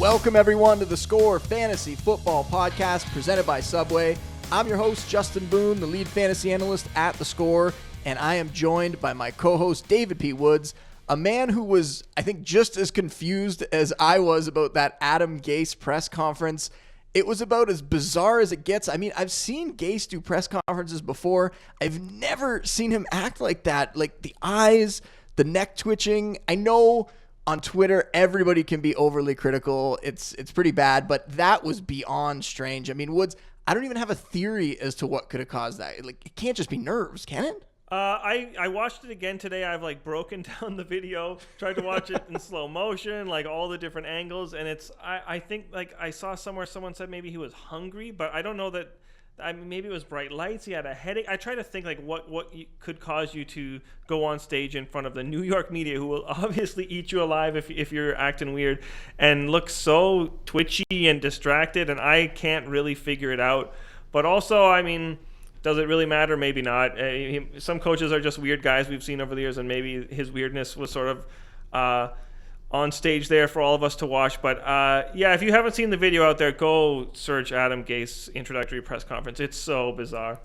Welcome everyone to the Score Fantasy Football Podcast presented by Subway. I'm your host, Justin Boone, the lead fantasy analyst at The Score, and I am joined by my co-host, David P. Woods, a man who was, I think, just as confused as I was about that Adam Gase press conference. It was about as bizarre as it gets. I mean, I've seen Gase do press conferences before. I've never seen him act like that. Like the eyes, the neck twitching. I know on Twitter, everybody can be overly critical. It's pretty bad, but that was beyond strange. I mean, Woods, I don't even have a theory as to what could have caused that. Like, it can't just be nerves, can it? I watched it again today. I've broken down the video, tried to watch it in slow motion, all the different angles, and I think I saw somewhere someone said maybe he was hungry, but I don't know that. I mean, maybe it was bright lights. He had a headache. I try to think what could cause you to go on stage in front of the New York media, who will obviously eat you alive if you're acting weird, and look so twitchy and distracted. And I can't really figure it out. But also, I mean, does it really matter? Maybe not. Some coaches are just weird guys we've seen over the years, and maybe his weirdness was sort of on stage there for all of us to watch. But yeah, if you haven't seen the video out there, go search Adam Gase introductory press conference. It's so bizarre.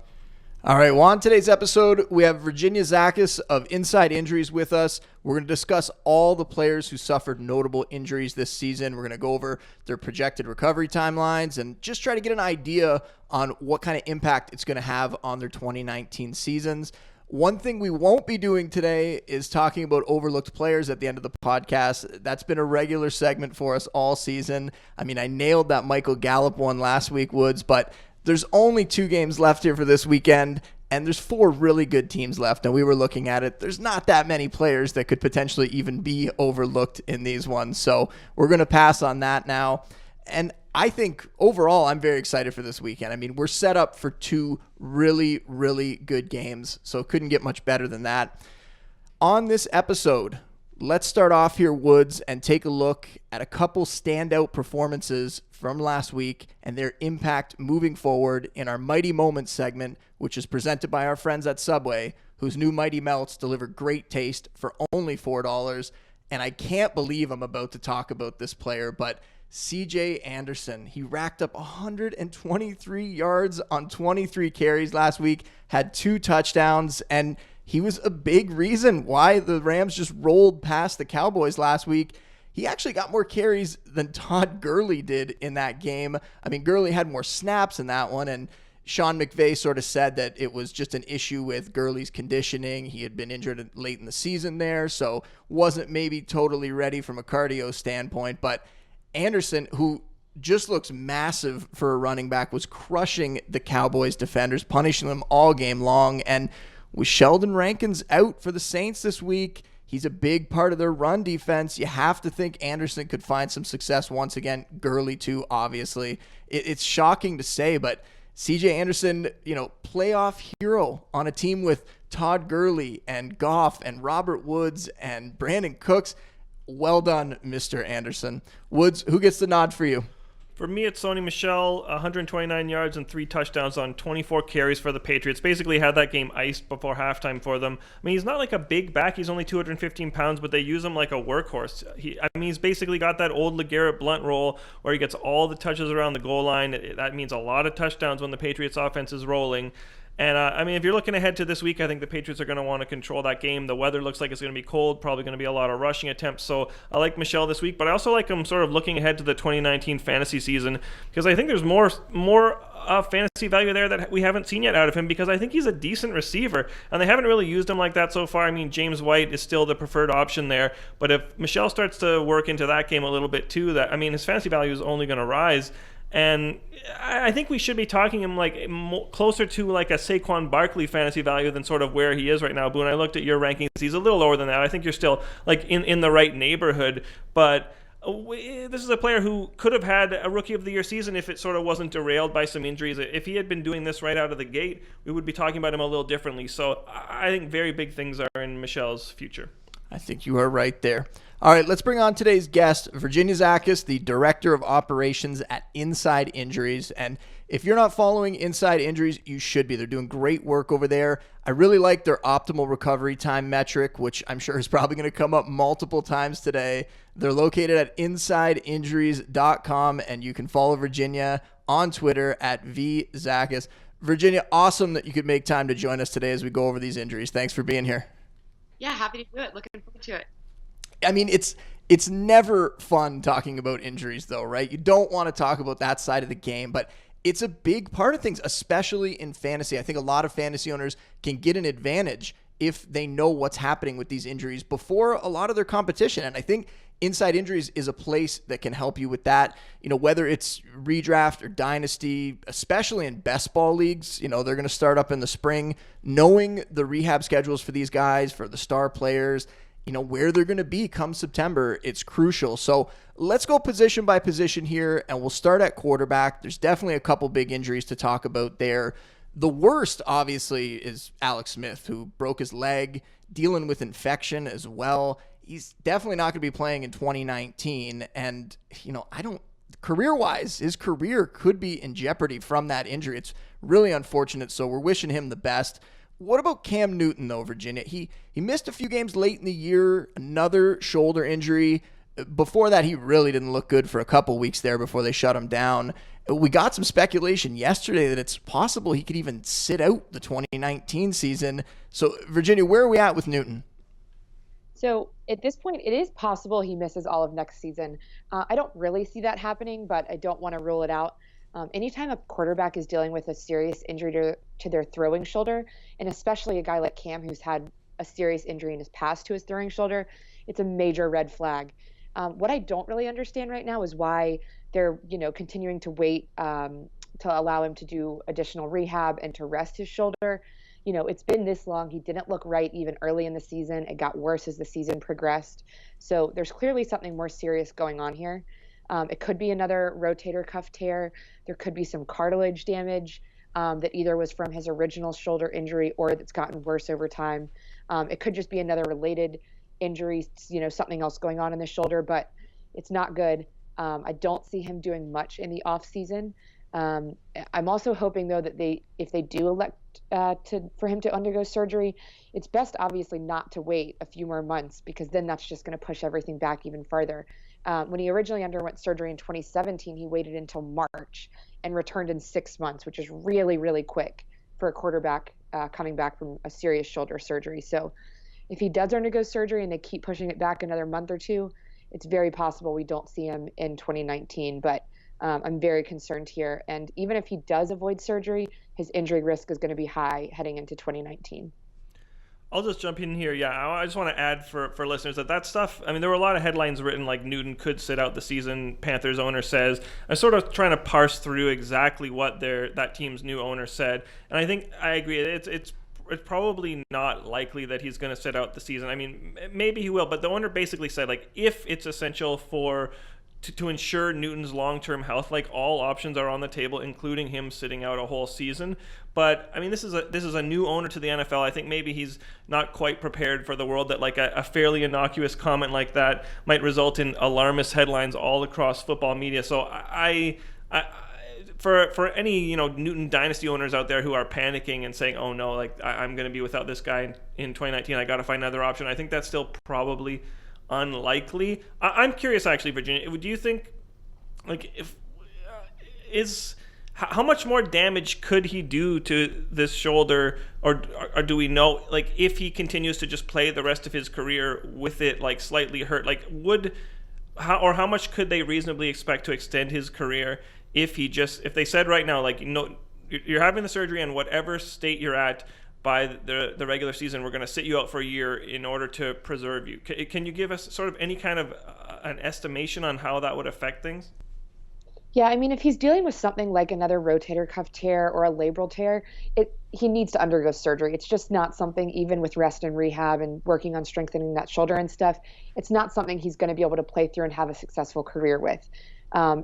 All right, well, on today's episode, we have Virginia Zakas of Inside Injuries with us. We're going to discuss all the players who suffered notable injuries this season. We're going to go over their projected recovery timelines and just try to get an idea on what kind of impact it's going to have on their 2019 seasons. One thing we won't be doing today is talking about overlooked players at the end of the podcast. That's been a regular segment for us all season. I mean, I nailed that Michael Gallup one last week, Woods, but there's only 2 games left here for this weekend, and there's 4 really good teams left. And we were looking at it. There's not that many players that could potentially even be overlooked in these ones. So we're going to pass on that now. And I think overall, I'm very excited for this weekend. I mean, we're set up for 2 really, really good games, so it couldn't get much better than that. On this episode, let's start off here, Woods, and take a look at a couple standout performances from last week and their impact moving forward in our Mighty Moments segment, which is presented by our friends at Subway, whose new Mighty Melts deliver great taste for only $4. And I can't believe I'm about to talk about this player, but C.J. Anderson, he racked up 123 yards on 23 carries last week, had 2 touchdowns, and he was a big reason why the Rams just rolled past the Cowboys last week. He actually got more carries than Todd Gurley did in that game. I mean, Gurley had more snaps in that one, and Sean McVay sort of said that it was just an issue with Gurley's conditioning. He had been injured late in the season there, so wasn't maybe totally ready from a cardio standpoint, but Anderson, who just looks massive for a running back, was crushing the Cowboys defenders, punishing them all game long. And with Sheldon Rankins out for the Saints this week, he's a big part of their run defense. You have to think Anderson could find some success once again. Gurley too, obviously. It's shocking to say, but C.J. Anderson, playoff hero on a team with Todd Gurley and Goff and Robert Woods and Brandon Cooks. Well done, Mr. Anderson. Woods, who gets the nod for you? For me, it's Sony Michel, 129 yards and 3 touchdowns on 24 carries for the Patriots. Basically had that game iced before halftime for them. I mean, he's not like a big back. He's only 215 pounds, but they use him like a workhorse. He's basically got that old LeGarrette Blount role where he gets all the touches around the goal line. That means a lot of touchdowns when the Patriots offense is rolling. And, if you're looking ahead to this week, I think the Patriots are going to want to control that game. The weather looks like it's going to be cold, probably going to be a lot of rushing attempts. So I like Michelle this week, but I also like him sort of looking ahead to the 2019 fantasy season because I think there's more fantasy value there that we haven't seen yet out of him because I think he's a decent receiver, and they haven't really used him like that so far. I mean, James White is still the preferred option there, but if Michelle starts to work into that game a little bit too, his fantasy value is only going to rise. And I think we should be talking him closer to a Saquon Barkley fantasy value than sort of where he is right now. Boone, I looked at your rankings. He's a little lower than that. I think you're still in the right neighborhood. But this is a player who could have had a Rookie of the Year season if it sort of wasn't derailed by some injuries. If he had been doing this right out of the gate, we would be talking about him a little differently. So I think very big things are in Michelle's future. I think you are right there. All right, let's bring on today's guest, Virginia Zakas, the Director of Operations at Inside Injuries. And if you're not following Inside Injuries, you should be. They're doing great work over there. I really like their optimal recovery time metric, which I'm sure is probably going to come up multiple times today. They're located at InsideInjuries.com, and you can follow Virginia on Twitter at VZakas. Virginia, awesome that you could make time to join us today as we go over these injuries. Thanks for being here. Yeah, happy to do it. Looking forward to it. I mean, it's never fun talking about injuries, though, right? You don't want to talk about that side of the game, but it's a big part of things, especially in fantasy. I think a lot of fantasy owners can get an advantage if they know what's happening with these injuries before a lot of their competition. And I think Inside Injuries is a place that can help you with that. You know, whether it's redraft or dynasty, especially in best ball leagues, you know, they're going to start up in the spring. Knowing the rehab schedules for these guys, for the star players, you know, where they're going to be come September, it's crucial. So let's go position by position here, and we'll start at quarterback. There's definitely a couple big injuries to talk about there. The worst, obviously, is Alex Smith, who broke his leg, dealing with infection as well. He's definitely not going to be playing in 2019. And, you know, career-wise, his career could be in jeopardy from that injury. It's really unfortunate, so we're wishing him the best. What about Cam Newton, though, Virginia? He missed a few games late in the year, another shoulder injury. Before that, he really didn't look good for a couple weeks there before they shut him down. We got some speculation yesterday that it's possible he could even sit out the 2019 season. So, Virginia, where are we at with Newton? So at this point, it is possible he misses all of next season. I don't really see that happening, but I don't want to rule it out. Anytime a quarterback is dealing with a serious injury to their throwing shoulder, and especially a guy like Cam who's had a serious injury in his past to his throwing shoulder, it's a major red flag. What I don't really understand right now is why they're, continuing to wait to allow him to do additional rehab and to rest his shoulder. It's been this long. He didn't look right even early in the season. It got worse as the season progressed. So there's clearly something more serious going on here. It could be another rotator cuff tear. There could be some cartilage damage that either was from his original shoulder injury or that's gotten worse over time. It could just be another related injury, something else going on in the shoulder, but it's not good. I don't see him doing much in the off season. I'm also hoping, though, that if they do elect for him to undergo surgery, it's best obviously not to wait a few more months, because then that's just going to push everything back even further. When he originally underwent surgery in 2017, he waited until March and returned in 6 months, which is really, really quick for a quarterback coming back from a serious shoulder surgery. So if he does undergo surgery and they keep pushing it back another month or two, it's very possible we don't see him in 2019. But I'm very concerned here. And even if he does avoid surgery, his injury risk is going to be high heading into 2019. I'll just jump in here. Yeah, I just want to add for listeners that stuff, I mean, there were a lot of headlines written like Newton could sit out the season, Panthers owner says. I'm sort of trying to parse through exactly what that team's new owner said. And I think I agree. It's probably not likely that he's going to sit out the season. I mean, maybe he will, but the owner basically said, like, if it's essential to ensure Newton's long-term health, like, all options are on the table, including him sitting out a whole season. But I mean, this is a new owner to the NFL. I think maybe he's not quite prepared for the world that, like, a fairly innocuous comment like that might result in alarmist headlines all across football media. So for any Newton dynasty owners out there who are panicking and saying, "Oh no, like I'm going to be without this guy in 2019. I got to find another option," I think that's still probably unlikely. I'm curious, actually, Virginia. Do you think, like, how much more damage could he do to this shoulder, or do we know, like, if he continues to just play the rest of his career with it, like, slightly hurt, like, how much could they reasonably expect to extend his career if they said right now, like, you're having the surgery and whatever state you're at by the regular season, we're going to sit you out for a year in order to preserve you. Can you give us sort of any kind of an estimation on how that would affect things? Yeah, I mean, if he's dealing with something like another rotator cuff tear or a labral tear, he needs to undergo surgery. It's just not something, even with rest and rehab and working on strengthening that shoulder and stuff, it's not something he's going to be able to play through and have a successful career with.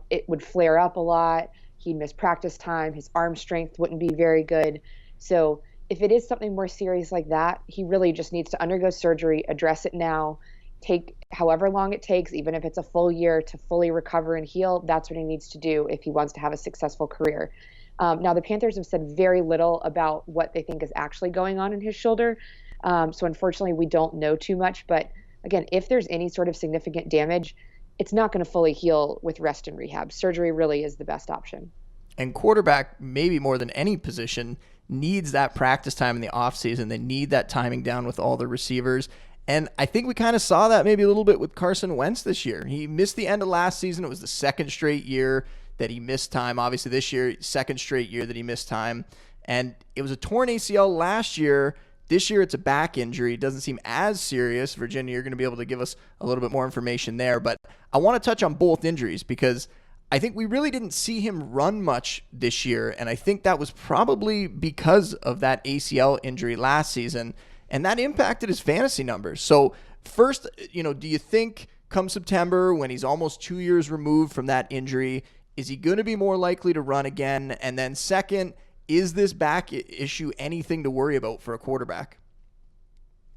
It would flare up a lot. He'd miss practice time. His arm strength wouldn't be very good. So if it is something more serious like that, he really just needs to undergo surgery, address it now, take however long it takes, even if it's a full year to fully recover and heal. That's what he needs to do if he wants to have a successful career. Now, the Panthers have said very little about what they think is actually going on in his shoulder. So unfortunately, we don't know too much. But again, if there's any sort of significant damage, it's not going to fully heal with rest and rehab. Surgery really is the best option. And quarterback, maybe more than any position, needs that practice time in the offseason. They need that timing down with all the receivers. And I think we kind of saw that maybe a little bit with Carson Wentz this year. He missed the end of last season. It was the second straight year that he missed time. Obviously this year, second straight year that he missed time. And it was a torn ACL last year. This year it's a back injury. It doesn't seem as serious. Virginia, you're going to be able to give us a little bit more information there. But I want to touch on both injuries because I think we really didn't see him run much this year. And I think that was probably because of that ACL injury last season. And that impacted his fantasy numbers. So first, do you think come September when he's almost 2 years removed from that injury, is he going to be more likely to run again? And then second, is this back issue anything to worry about for a quarterback?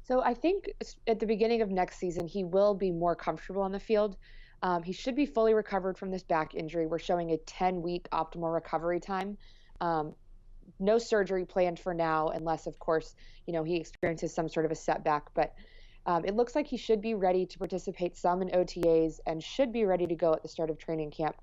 So I think at the beginning of next season, he will be more comfortable on the field. He should be fully recovered from this back injury. We're showing a 10-week optimal recovery time. No surgery planned for now, unless, of course, he experiences some sort of a setback. But it looks like he should be ready to participate some in OTAs and should be ready to go at the start of training camp.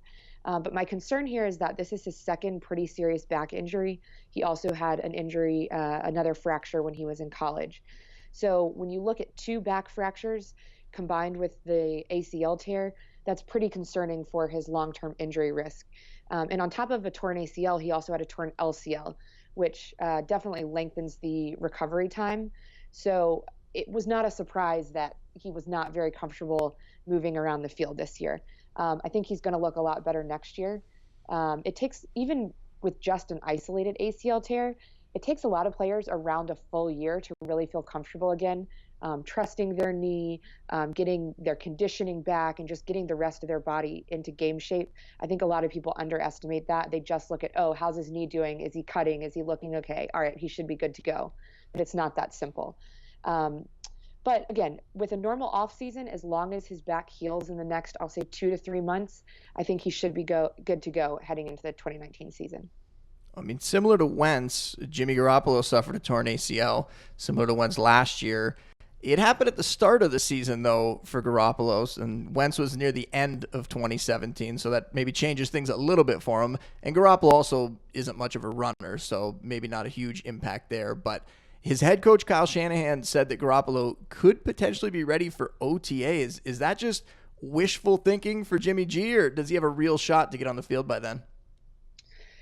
But my concern here is that this is his second pretty serious back injury. He also had an injury, another fracture when he was in college. So when you look at two back fractures combined with the ACL tear, that's pretty concerning for his long-term injury risk. And on top of a torn ACL, he also had a torn LCL, which definitely lengthens the recovery time. So it was not a surprise that he was not very comfortable moving around the field this year. I think he's going to look a lot better next year. It takes, even with just an isolated ACL tear, it takes a lot of players around a full year to really feel comfortable again, trusting their knee, getting their conditioning back, and just getting the rest of their body into game shape. I think a lot of people underestimate that. They just look at, how's his knee doing? Is he cutting? Is he looking okay? All right, he should be good to go. But it's not that simple. But again, with a normal offseason, as long as his back heals in the next, I'll say 2 to 3 months, I think he should be good to go heading into the 2019 season. I mean, similar to Wentz, Jimmy Garoppolo suffered a torn ACL, similar to Wentz last year. It happened at the start of the season, though, for Garoppolo, and Wentz was near the end of 2017, so that maybe changes things a little bit for him. And Garoppolo also isn't much of a runner, so maybe not a huge impact there. But his head coach, Kyle Shanahan, said that Garoppolo could potentially be ready for OTAs. Is that just wishful thinking for Jimmy G, or does he have a real shot to get on the field by then?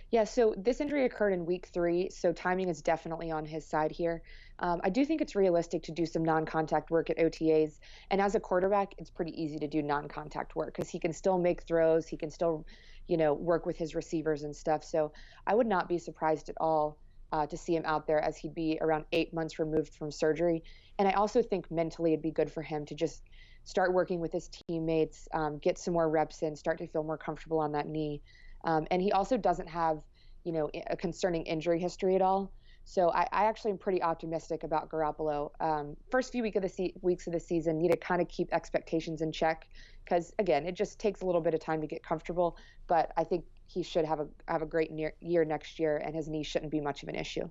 Yeah, so this injury occurred in week 3, so timing is definitely on his side here. I do think it's realistic to do some non-contact work at OTAs. And as a quarterback, it's pretty easy to do non-contact work because he can still make throws. He can still, work with his receivers and stuff. So I would not be surprised at all to see him out there, as he'd be around 8 months removed from surgery. And I also think mentally it'd be good for him to just start working with his teammates, get some more reps in, start to feel more comfortable on that knee. And he also doesn't have, a concerning injury history at all. So I actually am pretty optimistic about Garoppolo. First few weeks of the season, need to kind of keep expectations in check because, again, it just takes a little bit of time to get comfortable. But I think he should have a great year next year, and his knee shouldn't be much of an issue.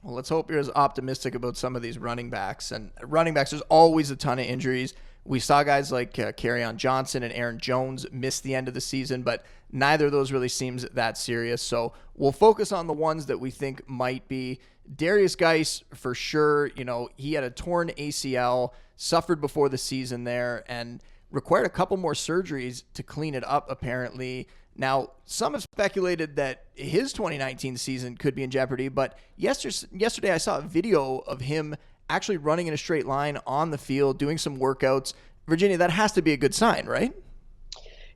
Well, let's hope you're as optimistic about some of these running backs. And running backs, there's always a ton of injuries. We saw guys like Kerryon Johnson and Aaron Jones miss the end of the season, but neither of those really seems that serious. So we'll focus on the ones that we think might be. Darius Geis, for sure, he had a torn ACL, suffered before the season there, and required a couple more surgeries to clean it up, apparently. Now, some have speculated that his 2019 season could be in jeopardy, but yesterday I saw a video of him actually running in a straight line on the field, doing some workouts. Virginia, that has to be a good sign, right?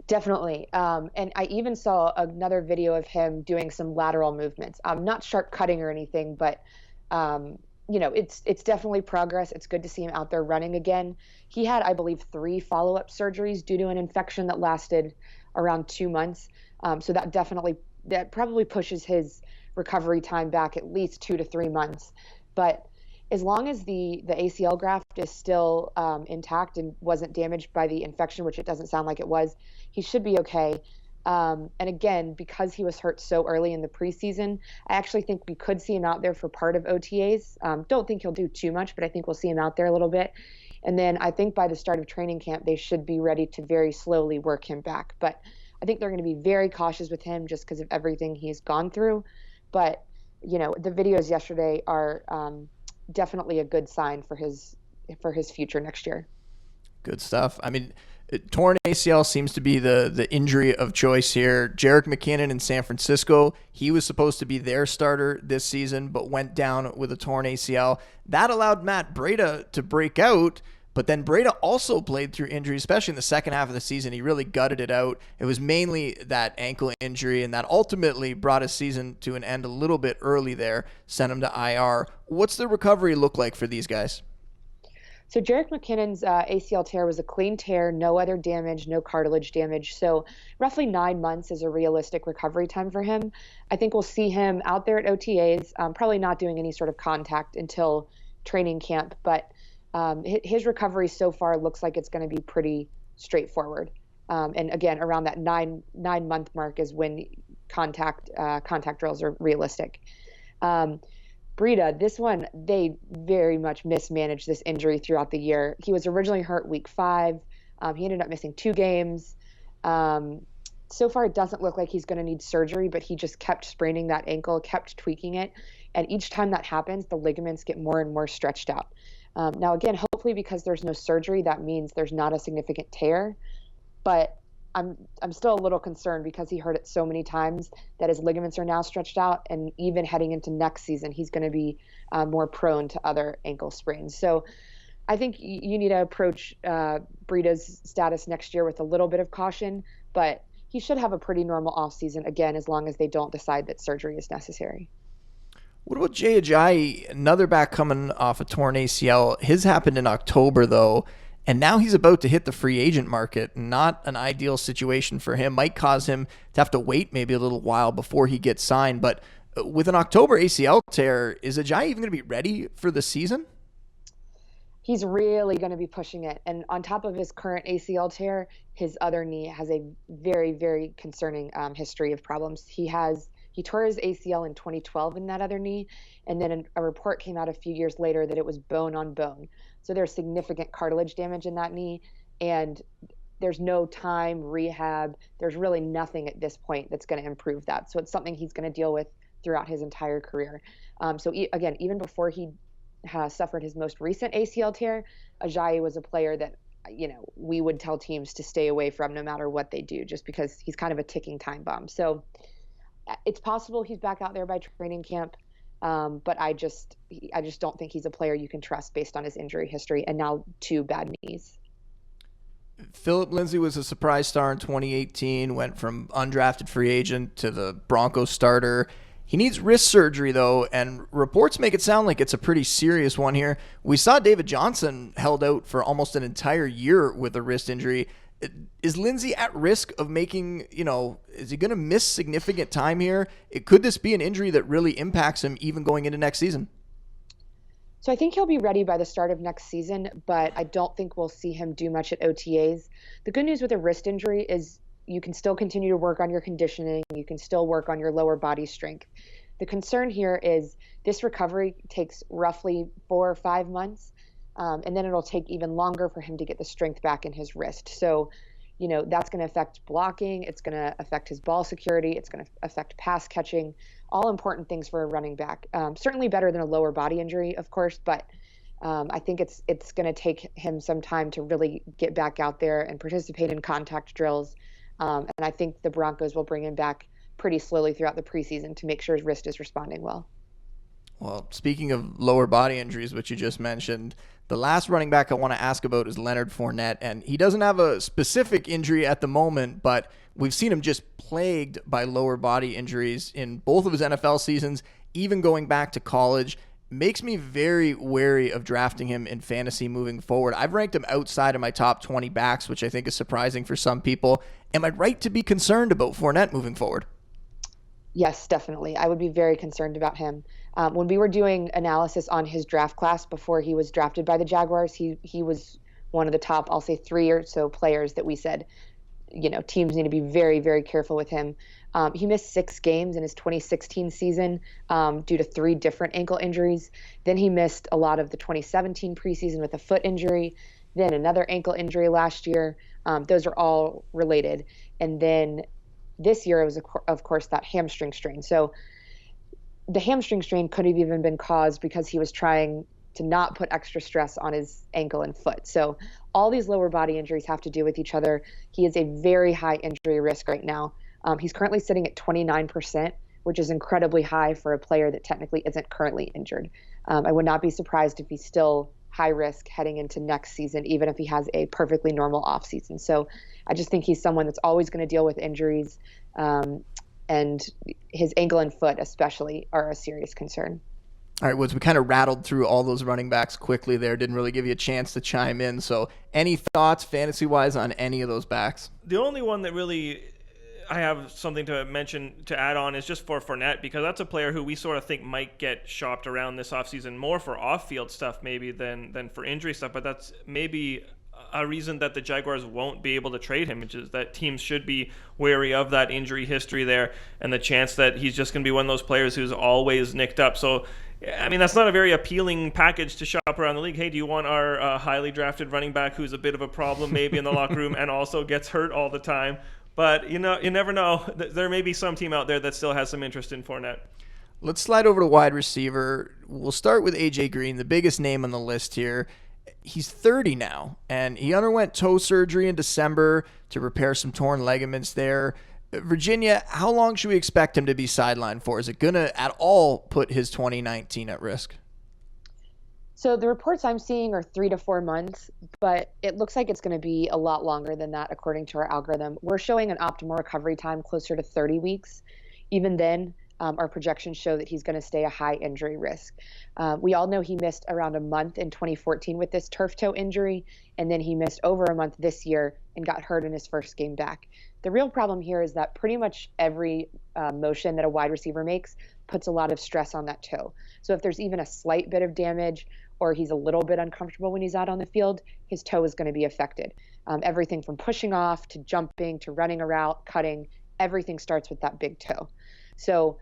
Definitely. And I even saw another video of him doing some lateral movements. Not sharp cutting or anything, but it's definitely progress. It's good to see him out there running again. He had, I believe, 3 follow-up surgeries due to an infection that lasted around 2 months. So that probably pushes his recovery time back at least 2 to 3 months. But as long as the ACL graft is still intact and wasn't damaged by the infection, which it doesn't sound like it was, he should be okay. And again, because he was hurt so early in the preseason, I actually think we could see him out there for part of OTAs. Don't think he'll do too much, but I think we'll see him out there a little bit. And then I think by the start of training camp, they should be ready to very slowly work him back. But I think they're going to be very cautious with him just because of everything he's gone through. But, the videos yesterday are definitely a good sign for his future next year. Good stuff. I mean, torn ACL seems to be the injury of choice here. Jerick McKinnon in San Francisco, he was supposed to be their starter this season, but went down with a torn ACL. That allowed Matt Breida to break out, but then Breida also played through injury, especially in the second half of the season. He really gutted it out. It was mainly that ankle injury, and that ultimately brought his season to an end a little bit early there, sent him to IR. What's the recovery look like for these guys? So Jerick McKinnon's ACL tear was a clean tear, no other damage, no cartilage damage. So roughly 9 months is a realistic recovery time for him. I think we'll see him out there at OTAs, probably not doing any sort of contact until training camp. But his recovery so far looks like it's going to be pretty straightforward. And again, around that nine-month mark is when contact drills are realistic. Breida, this one, they very much mismanaged this injury throughout the year. He was originally hurt week 5. He ended up missing 2 games. So far, it doesn't look like he's going to need surgery, but he just kept spraining that ankle, kept tweaking it. And each time that happens, the ligaments get more and more stretched out. Now, again, hopefully because there's no surgery, that means there's not a significant tear. But I'm still a little concerned because he hurt it so many times that his ligaments are now stretched out, and even heading into next season, he's going to be more prone to other ankle sprains. So I think you need to approach Breida's status next year with a little bit of caution, but he should have a pretty normal offseason, again, as long as they don't decide that surgery is necessary. What about Jay Ajayi, another back coming off a torn ACL? His happened in October, though. And now he's about to hit the free agent market. Not an ideal situation for him. Might cause him to have to wait maybe a little while before he gets signed. But with an October ACL tear, is Ajayi even going to be ready for the season? He's really going to be pushing it. And on top of his current ACL tear, his other knee has a very, very concerning history of problems. He tore his ACL in 2012 in that other knee. And then a report came out a few years later that it was bone on bone. So there's significant cartilage damage in that knee, and there's no time, rehab. There's really nothing at this point that's going to improve that. So it's something he's going to deal with throughout his entire career. Again, even before he suffered his most recent ACL tear, Ajayi was a player that, we would tell teams to stay away from no matter what they do, just because he's kind of a ticking time bomb. So it's possible he's back out there by training camp. But I just don't think he's a player you can trust based on his injury history and now 2 bad knees. Phillip Lindsay was a surprise star in 2018, went from undrafted free agent to the Broncos starter. He needs wrist surgery, though, and reports make it sound like it's a pretty serious one here. We saw David Johnson held out for almost an entire year with a wrist injury. Is Lindsay at risk of making, is he going to miss significant time here? Could this be an injury that really impacts him even going into next season? So I think he'll be ready by the start of next season, but I don't think we'll see him do much at OTAs. The good news with a wrist injury is you can still continue to work on your conditioning. You can still work on your lower body strength. The concern here is this recovery takes roughly 4 or 5 months. And then it'll take even longer for him to get the strength back in his wrist. So, that's going to affect blocking. It's going to affect his ball security. It's going to affect pass catching, all important things for a running back. Certainly better than a lower body injury, of course, but I think it's going to take him some time to really get back out there and participate in contact drills. And I think the Broncos will bring him back pretty slowly throughout the preseason to make sure his wrist is responding well. Well, speaking of lower body injuries, which you just mentioned, the last running back I want to ask about is Leonard Fournette, and he doesn't have a specific injury at the moment, but we've seen him just plagued by lower body injuries in both of his NFL seasons, even going back to college. Makes me very wary of drafting him in fantasy moving forward. I've ranked him outside of my top 20 backs, which I think is surprising for some people. Am I right to be concerned about Fournette moving forward? Yes, definitely. I would be very concerned about him. When we were doing analysis on his draft class before he was drafted by the Jaguars, he was one of the top, I'll say, three or so players that we said, teams need to be very, very careful with him. He missed 6 games in his 2016 season due to 3 different ankle injuries. Then he missed a lot of the 2017 preseason with a foot injury, then another ankle injury last year. Those are all related. And then this year it was, of course, that hamstring strain. So the hamstring strain could have even been caused because he was trying to not put extra stress on his ankle and foot. So all these lower body injuries have to do with each other. He is a very high injury risk right now. He's currently sitting at 29%, which is incredibly high for a player that technically isn't currently injured. I would not be surprised if he's still high risk heading into next season, even if he has a perfectly normal offseason. So I just think he's someone that's always going to deal with injuries, and his ankle and foot especially are a serious concern. All right, Woods, we kind of rattled through all those running backs quickly there. Didn't really give you a chance to chime in. So any thoughts fantasy-wise on any of those backs? The only one that really I have something to mention to add on is just for Fournette, because that's a player who we sort of think might get shopped around this offseason more for off-field stuff maybe than for injury stuff. But that's maybe a reason that the Jaguars won't be able to trade him, which is that teams should be wary of that injury history there and the chance that he's just going to be one of those players who's always nicked up. So I mean, that's not a very appealing package to shop around the league. Hey, do you want our highly drafted running back who's a bit of a problem maybe in the locker room and also gets hurt all the time? But, you never know. There may be some team out there that still has some interest in Fournette. Let's slide over to wide receiver. We'll start with A.J. Green, the biggest name on the list here. He's 30 now, and he underwent toe surgery in December to repair some torn ligaments there. Virginia, how long should we expect him to be sidelined for? Is it going to at all put his 2019 at risk? So the reports I'm seeing are 3 to 4 months, but it looks like it's going to be a lot longer than that according to our algorithm. We're showing an optimal recovery time closer to 30 weeks. Even then, our projections show that he's going to stay a high injury risk. We all know he missed around a month in 2014 with this turf toe injury, and then he missed over a month this year and got hurt in his first game back. The real problem here is that pretty much every motion that a wide receiver makes puts a lot of stress on that toe. So if there's even a slight bit of damage or he's a little bit uncomfortable when he's out on the field, his toe is going to be affected. Everything from pushing off to jumping to running a route, cutting, everything starts with that big toe. So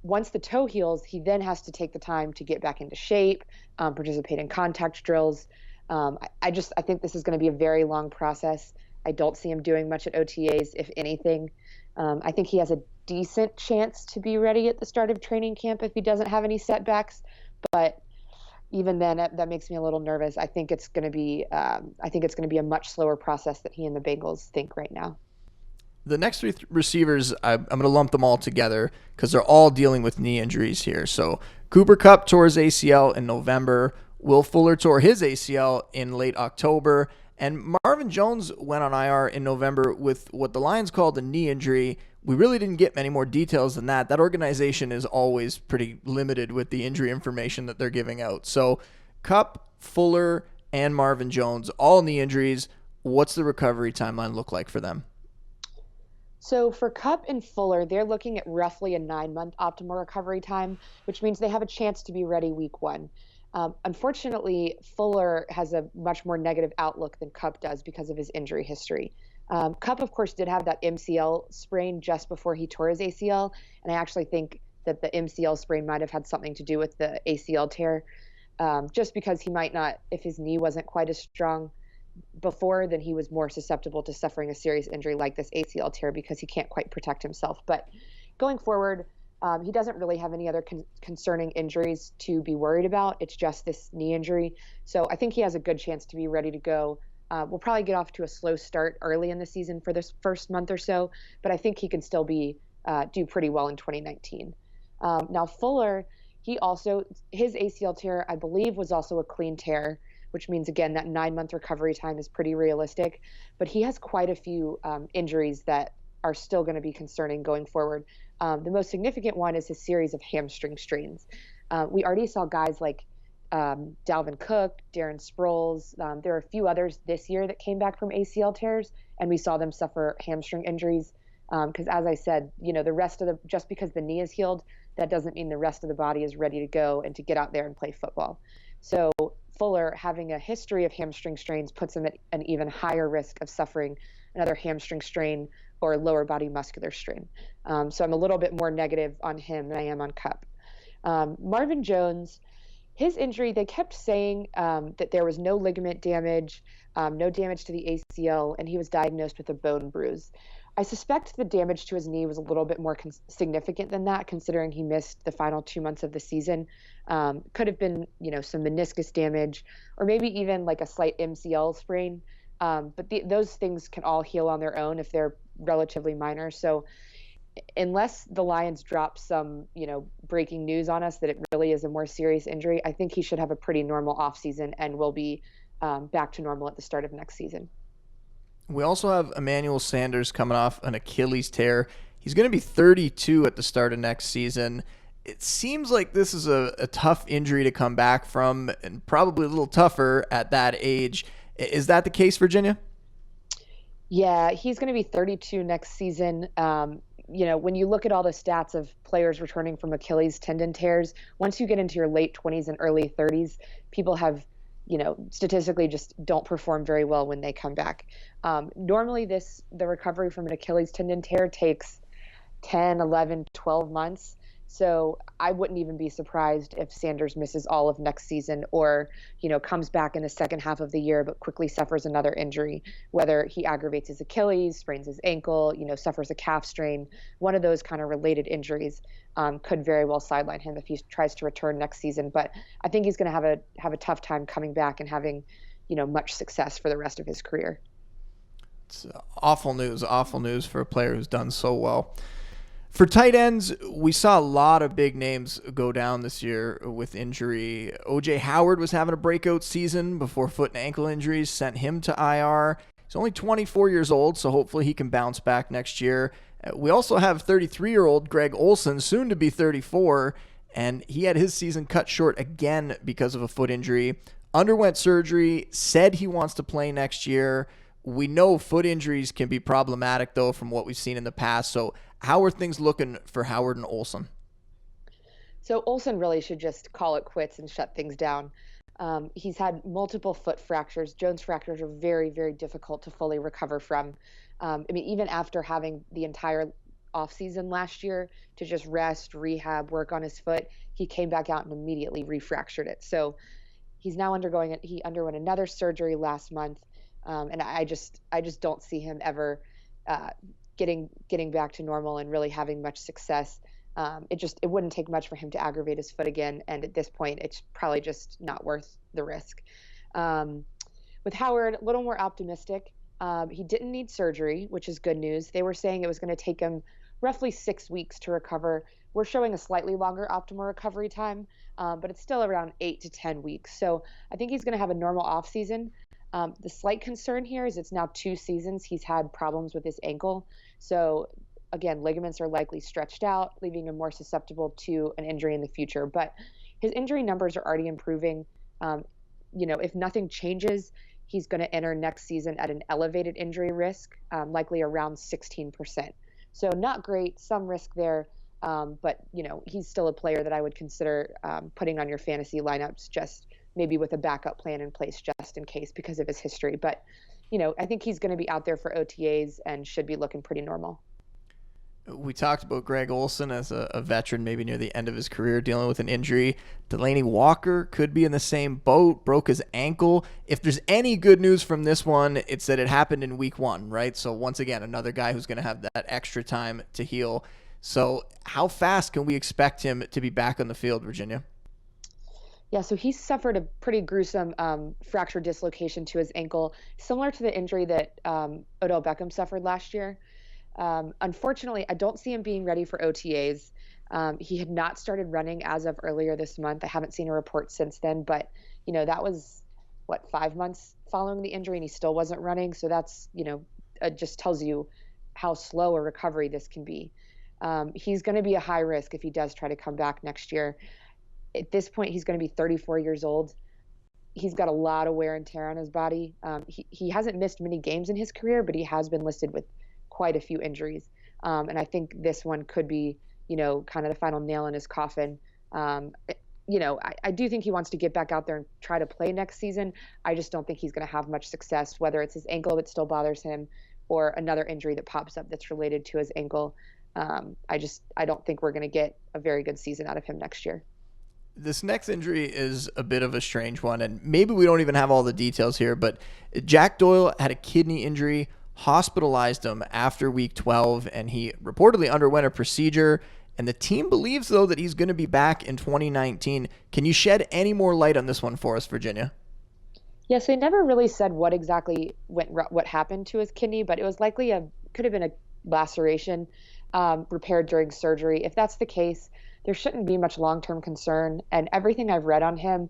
once the toe heals, he then has to take the time to get back into shape, participate in contact drills. I think this is going to be a very long process. I don't see him doing much at OTAs, if anything. I think he has a decent chance to be ready at the start of training camp if he doesn't have any setbacks. But even then, that makes me a little nervous. I think it's going to be a much slower process than he and the Bengals think right now. The next 3 receivers, I'm going to lump them all together because they're all dealing with knee injuries here. So Cooper Kupp tore his ACL in November. Will Fuller tore his ACL in late October. And Marvin Jones went on IR in November with what the Lions called a knee injury. We really didn't get many more details than that. That organization is always pretty limited with the injury information that they're giving out. So Kupp, Fuller, and Marvin Jones, all knee injuries. What's the recovery timeline look like for them? So for Kupp and Fuller, they're looking at roughly a 9-month optimal recovery time, which means they have a chance to be ready week 1. Unfortunately, Fuller has a much more negative outlook than Kupp does because of his injury history. Kupp, of course, did have that MCL sprain just before he tore his ACL, and I actually think that the MCL sprain might have had something to do with the ACL tear, just because he might not, if his knee wasn't quite as strong before, then he was more susceptible to suffering a serious injury like this ACL tear because he can't quite protect himself. But going forward, he doesn't really have any other concerning injuries to be worried about. It's just this knee injury. So I think he has a good chance to be ready to go. We'll probably get off to a slow start early in the season for this first month or so, but I think he can still do pretty well in 2019. Now Fuller, his ACL tear, I believe, was also a clean tear, which means, again, that 9-month recovery time is pretty realistic. But he has quite a few injuries that are still going to be concerning going forward. The most significant one is his series of hamstring strains. We already saw guys like Dalvin Cook, Darren Sproles. There are a few others this year that came back from ACL tears, and we saw them suffer hamstring injuries. Because as I said, the rest of just because the knee is healed, that doesn't mean the rest of the body is ready to go and to get out there and play football. So Fuller, having a history of hamstring strains, puts him at an even higher risk of suffering another hamstring strain or lower body muscular strain. So I'm a little bit more negative on him than I am on Kupp. Marvin Jones, his injury, they kept saying that there was no ligament damage, no damage to the ACL, and he was diagnosed with a bone bruise. I suspect the damage to his knee was a little bit more significant than that, considering he missed the final 2 months of the season. Could have been, some meniscus damage, or maybe even like a slight MCL sprain. But those things can all heal on their own if they're relatively minor. So unless the Lions drop some, breaking news on us that it really is a more serious injury, I think he should have a pretty normal offseason and will be back to normal at the start of next season. We also have Emmanuel Sanders coming off an Achilles tear. He's going to be 32 at the start of next season. It seems like this is a tough injury to come back from, and probably a little tougher at that age. Is that the case, Virginia? Yeah, he's going to be 32 next season. When you look at all the stats of players returning from Achilles tendon tears, once you get into your late 20s and early 30s, people have, statistically just don't perform very well when they come back. Normally the recovery from an Achilles tendon tear takes 10, 11, 12 months. So I wouldn't even be surprised if Sanders misses all of next season or, comes back in the second half of the year, but quickly suffers another injury, whether he aggravates his Achilles, sprains his ankle, suffers a calf strain. One of those kind of related injuries could very well sideline him if he tries to return next season. But I think he's going to have a tough time coming back and having, much success for the rest of his career. It's awful news for a player who's done so well. For tight ends, we saw a lot of big names go down this year with injury. O.J. Howard was having a breakout season before foot and ankle injuries sent him to IR. He's only 24 years old, so hopefully he can bounce back next year. We also have 33-year-old Greg Olsen, soon to be 34, and he had his season cut short again because of a foot injury. Underwent surgery, said he wants to play next year. We know foot injuries can be problematic, though, from what we've seen in the past. So how are things looking for Howard and Olsen? So Olsen really should just call it quits and shut things down. He's had multiple foot fractures. Jones fractures are very, very difficult to fully recover from. Even after having the entire offseason last year to just rest, rehab, work on his foot, he came back out and immediately refractured it. So he's now he underwent another surgery last month. And I just don't see him ever getting back to normal and really having much success. It wouldn't take much for him to aggravate his foot again, and at this point, it's probably just not worth the risk. With Howard, a little more optimistic. He didn't need surgery, which is good news. They were saying it was going to take him roughly 6 weeks to recover. We're showing a slightly longer optimal recovery time, but it's still around 8 to 10 weeks. So I think he's going to have a normal offseason. The slight concern here is it's now 2 seasons he's had problems with his ankle. So again, ligaments are likely stretched out, leaving him more susceptible to an injury in the future. But his injury numbers are already improving. If nothing changes, he's going to enter next season at an elevated injury risk, likely around 16%. So not great, some risk there. But he's still a player that I would consider putting on your fantasy lineups, just maybe with a backup plan in place just in case because of his history. But, I think he's going to be out there for OTAs and should be looking pretty normal. We talked about Greg Olsen as a veteran, maybe near the end of his career, dealing with an injury. Delaney Walker could be in the same boat, broke his ankle. If there's any good news from this one, it's that it happened in week 1, right? So once again, another guy who's going to have that extra time to heal. So how fast can we expect him to be back on the field, Virginia? Yeah, so he suffered a pretty gruesome fracture dislocation to his ankle, similar to the injury that Odell Beckham suffered last year. Unfortunately, I don't see him being ready for OTAs. He had not started running as of earlier this month. I haven't seen a report since then, but that was 5 months following the injury, and he still wasn't running. So that's it just tells you how slow a recovery this can be. He's going to be a high risk if he does try to come back next year. At this point, he's going to be 34 years old. He's got a lot of wear and tear on his body. He hasn't missed many games in his career, but he has been listed with quite a few injuries. And I think this one could be, kind of the final nail in his coffin. I do think he wants to get back out there and try to play next season. I just don't think he's going to have much success, whether it's his ankle that still bothers him or another injury that pops up that's related to his ankle. I don't think we're going to get a very good season out of him next year. This next injury is a bit of a strange one, and maybe we don't even have all the details here, but Jack Doyle had a kidney injury, hospitalized him after week 12, and he reportedly underwent a procedure, and the team believes, though, that he's going to be back in 2019. Can you shed any more light on this one for us, Virginia? Yes, they never really said what exactly what happened to his kidney, but it was likely could have been a laceration repaired during surgery. If that's the case, there shouldn't be much long-term concern. And everything I've read on him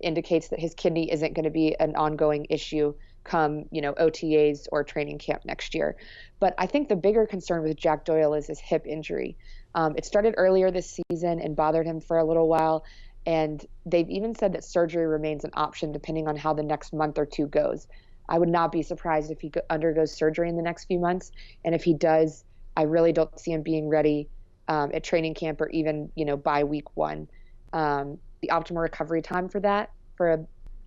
indicates that his kidney isn't going to be an ongoing issue come, OTAs or training camp next year. But I think the bigger concern with Jack Doyle is his hip injury. It started earlier this season and bothered him for a little while. And they've even said that surgery remains an option depending on how the next month or two goes. I would not be surprised if he undergoes surgery in the next few months. And if he does, I really don't see him being ready at training camp or even, by week 1. The optimal recovery time for that,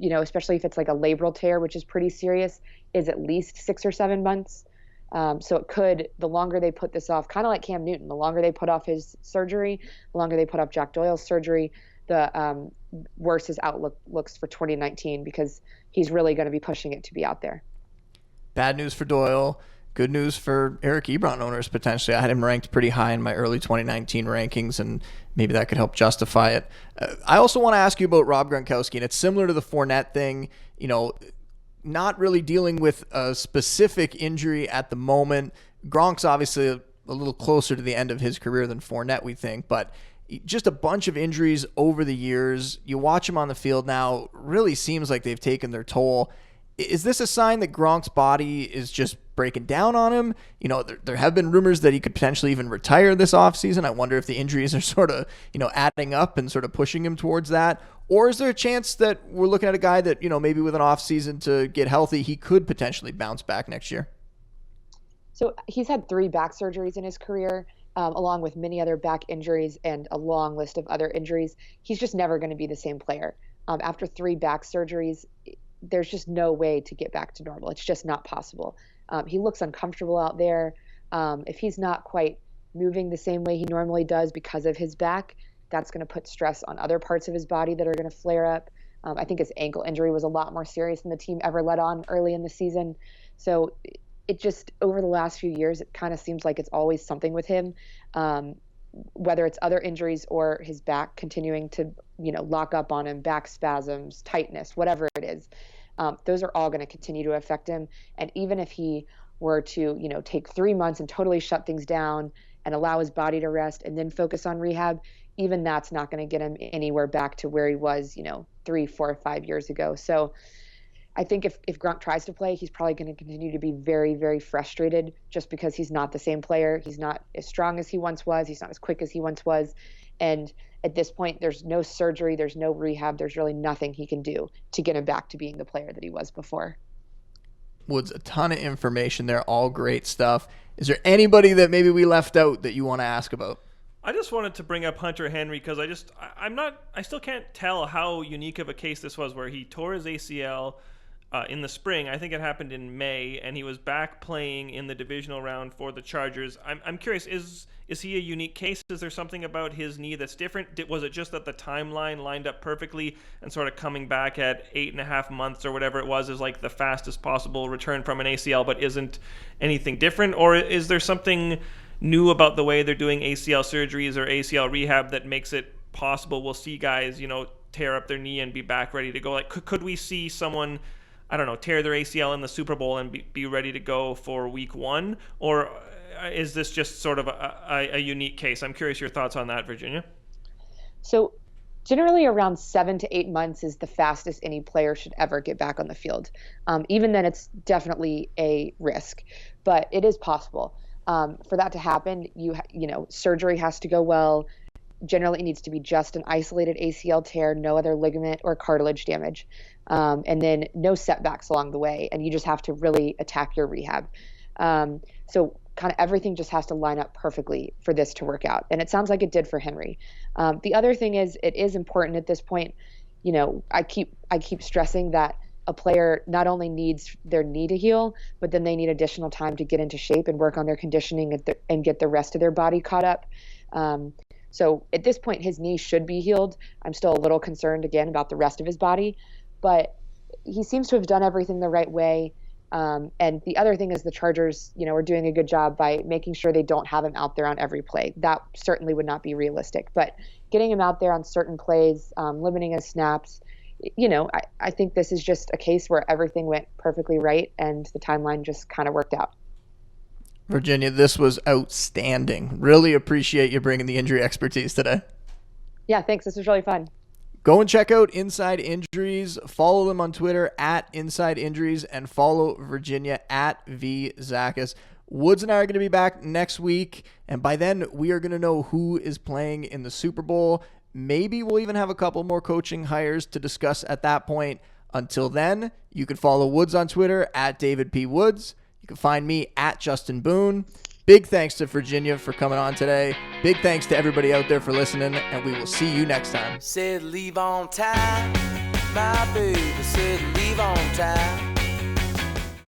especially if it's like a labral tear, which is pretty serious, is at least 6 or 7 months. So the longer they put this off, kind of like Cam Newton, the longer they put off his surgery, the longer they put off Jack Doyle's surgery, the worse his outlook looks for 2019 because he's really going to be pushing it to be out there. Bad news for Doyle. Good news for Eric Ebron owners, potentially. I had him ranked pretty high in my early 2019 rankings, and maybe that could help justify it. I also want to ask you about Rob Gronkowski, and it's similar to the Fournette thing, not really dealing with a specific injury at the moment. Gronk's obviously a little closer to the end of his career than Fournette, we think, but just a bunch of injuries over the years. You watch him on the field now, really seems like they've taken their toll. Is this a sign that Gronk's body is just breaking down on him? There have been rumors that he could potentially even retire this offseason. I wonder if the injuries are sort of, adding up and sort of pushing him towards that. Or is there a chance that we're looking at a guy that, maybe with an offseason to get healthy, he could potentially bounce back next year? So he's had 3 back surgeries in his career, along with many other back injuries and a long list of other injuries. He's just never going to be the same player. After 3 back surgeries, there's just no way to get back to normal. It's just not possible. He looks uncomfortable out there. If he's not quite moving the same way he normally does because of his back, that's going to put stress on other parts of his body that are going to flare up. I think his ankle injury was a lot more serious than the team ever let on early in the season. So it just, over the last few years, it kind of seems like it's always something with him, whether it's other injuries or his back continuing to, lock up on him, back spasms, tightness, whatever it is. Those are all going to continue to affect him. And even if he were to, take 3 months and totally shut things down and allow his body to rest and then focus on rehab, even that's not going to get him anywhere back to where he was, 3, 4, 5 years ago. So I think if Gronk tries to play, he's probably going to continue to be very, very frustrated just because he's not the same player. He's not as strong as he once was. He's not as quick as he once was. And at this point, there's no surgery, there's no rehab, there's really nothing he can do to get him back to being the player that he was before. Woods, a ton of information there, all great stuff. Is there anybody that maybe we left out that you want to ask about? I just wanted to bring up Hunter Henry because I still can't tell how unique of a case this was where he tore his ACL in the spring. I think it happened in May, and he was back playing in the divisional round for the Chargers. I'm curious, is he a unique case? Is there something about his knee that's different? Was it just that the timeline lined up perfectly and sort of coming back at 8.5 months or whatever it was is like the fastest possible return from an ACL, but isn't anything different? Or is there something new about the way they're doing ACL surgeries or ACL rehab that makes it possible we'll see guys, tear up their knee and be back ready to go? Like, could we see someone, I don't know, tear their ACL in the Super Bowl and be ready to go for week 1? Or is this just sort of a unique case? I'm curious your thoughts on that, Virginia. So generally around 7 to 8 months is the fastest any player should ever get back on the field. Even then, it's definitely a risk, but it is possible. For that to happen, surgery has to go well. Generally, it needs to be just an isolated ACL tear, no other ligament or cartilage damage, and then no setbacks along the way. And you just have to really attack your rehab. So kind of everything just has to line up perfectly for this to work out. And it sounds like it did for Henry. The other thing is, it is important at this point. I keep stressing that a player not only needs their knee to heal, but then they need additional time to get into shape and work on their conditioning and get the rest of their body caught up. So at this point, his knee should be healed. I'm still a little concerned again about the rest of his body, but he seems to have done everything the right way. And the other thing is the Chargers, are doing a good job by making sure they don't have him out there on every play. That certainly would not be realistic, but getting him out there on certain plays, limiting his snaps, I think this is just a case where everything went perfectly right and the timeline just kind of worked out. Virginia, this was outstanding. Really appreciate you bringing the injury expertise today. Yeah, thanks. This was really fun. Go and check out Inside Injuries. Follow them on Twitter at Inside Injuries and follow Virginia at Zakas. Woods and I are going to be back next week, and by then we are going to know who is playing in the Super Bowl. Maybe we'll even have a couple more coaching hires to discuss at that point. Until then, you can follow Woods on Twitter at David P. Woods. You can find me at Justin Boone. Big thanks to Virginia for coming on today. Big thanks to everybody out there for listening, and we will see you next time. Said leave on time, my baby said leave on time.